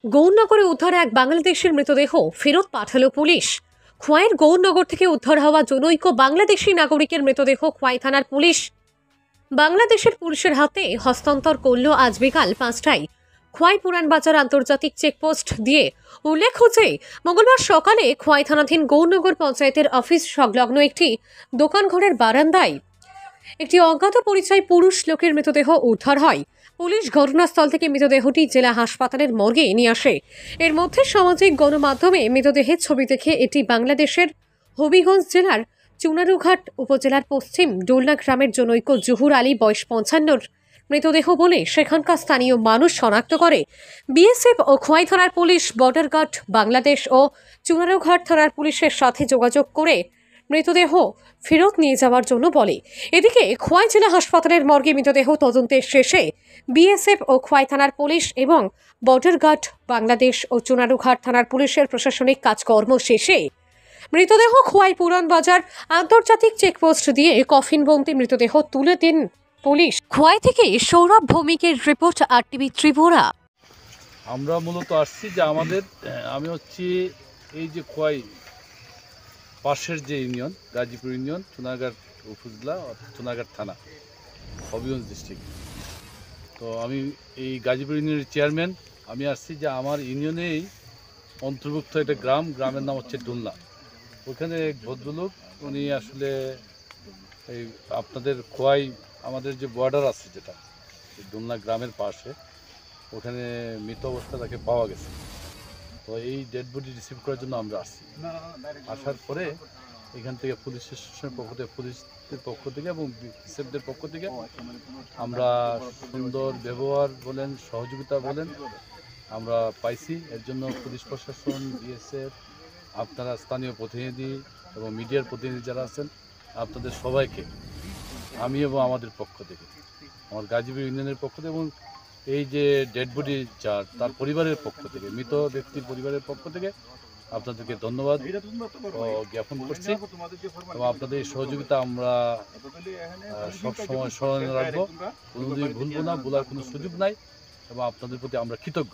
গৌরনগরে উদ্ধার এক বাংলাদেশের মৃতদেহ ফেরত পাঠালো পুলিশ। খোয়াইয়ের গৌরনগর থেকে উদ্ধার হওয়া জনৈক বাংলাদেশি নাগরিকের মৃতদেহ খোয়াই থানার পুলিশ বাংলাদেশের পুলিশের হাতে হস্তান্তর করল আজ বিকাল 5টায় খোয়াই পুরানবাজার আন্তর্জাতিক চেকপোস্ট দিয়ে। উল্লেখ্য যে মঙ্গলবার সকালে খোয়াই থানাধীন গৌরনগর পঞ্চায়েতের অফিস সংলগ্ন একটি দোকানঘরের বারান্দায় একটি অজ্ঞাত পরিচয় পুরুষ লোকের মৃতদেহ উদ্ধার হয়। পুলিশ ঘটনাস্থল থেকে মৃতদেহটি জেলা হাসপাতালের মর্গে নিয়ে আসে। এর মধ্যে সামাজিক গণমাধ্যমে মৃতদেহের ছবি দেখে এটি বাংলাদেশের হবিগঞ্জ জেলার চুনারুঘাট উপজেলার পশ্চিম ডোলনা গ্রামের জনৈক জহুর আলী বয়স 55-র মৃতদেহ বলে সেখানকার স্থানীয় মানুষ শনাক্ত করে। বিএসএফ ও খোয়াই থানার পুলিশ বর্ডার গার্ড বাংলাদেশ ও চুনারুঘাট থানার পুলিশের সাথে যোগাযোগ করে মৃতদেহ ফেরত নিয়ে যাওয়ার জন্য বলে। এদিকে খোয়াই জেলা হাসপাতালের মর্গে মৃতদেহ তদন্তের শেষে বিএসএফ ও খোয়াই থানার পুলিশ এবং বর্ডার গার্ড বাংলাদেশ ও চুনারুঘাট থানার পুলিশের প্রশাসনিক কাজকর্ম শেষে মৃতদেহ খোয়াই পুরানবাজার আন্তর্জাতিক চেকপোস্ট দিয়ে কফিনবন্দি মৃতদেহ তুলে দেন পুলিশ। খোয়াই থেকে সৌরভ ভৌমিকের রিপোর্ট, আরটিভি ত্রিপুরা। আমরা মূলত আসছি যে আমি হচ্ছি এই যে খোয়াই পাশের যে ইউনিয়ন গাজীপুর ইউনিয়ন চুনারঘাট উপজেলা চুনারঘাট থানা হবিগঞ্জ ডিস্ট্রিক্ট। তো আমি এই গাজীপুর ইউনিয়নের চেয়ারম্যান। আমি আসছি যে আমার ইউনিয়নেই অন্তর্ভুক্ত একটা গ্রামের নাম হচ্ছে ডোলনা। ওখানে এক ভদ্রলোক উনি আসলে এই আপনাদের খোয়াই আমাদের যে বর্ডার আছে যেটা ডোলনা গ্রামের পাশে, ওখানে মৃত অবস্থা তাকে পাওয়া গেছে। তো এই ডেড বডি রিসিভ করার জন্য আমরা আসছি। আসার পরে এখান থেকে পুলিশ স্টেশনের পক্ষ থেকে পুলিশের পক্ষ থেকে এবং বিএসএফদের পক্ষ থেকে আমরা সুন্দর ব্যবহার বলেন, সহযোগিতা বলেন আমরা পাইছি। এর জন্য পুলিশ প্রশাসন, বিএসএফ, আপনারা স্থানীয় প্রতিনিধি এবং মিডিয়ার প্রতিনিধি যারা আছেন, আপনাদের সবাইকে আমি এবং আমাদের পক্ষ থেকে, আমার গাজীপুর ইউনিয়নের পক্ষ থেকে এবং এই যে ডেড বডি তার পরিবারের পক্ষ থেকে, মৃত ব্যক্তির পরিবারের পক্ষ থেকে আপনাদেরকে ধন্যবাদ জ্ঞাপন করছি এবং আপনাদের এই সহযোগিতা আমরা সবসময় স্মরণে রাখবো, কোনোদিন ভুলবো না, ভুলার কোনো সুযোগ নাই এবং আপনাদের প্রতি আমরা কৃতজ্ঞ।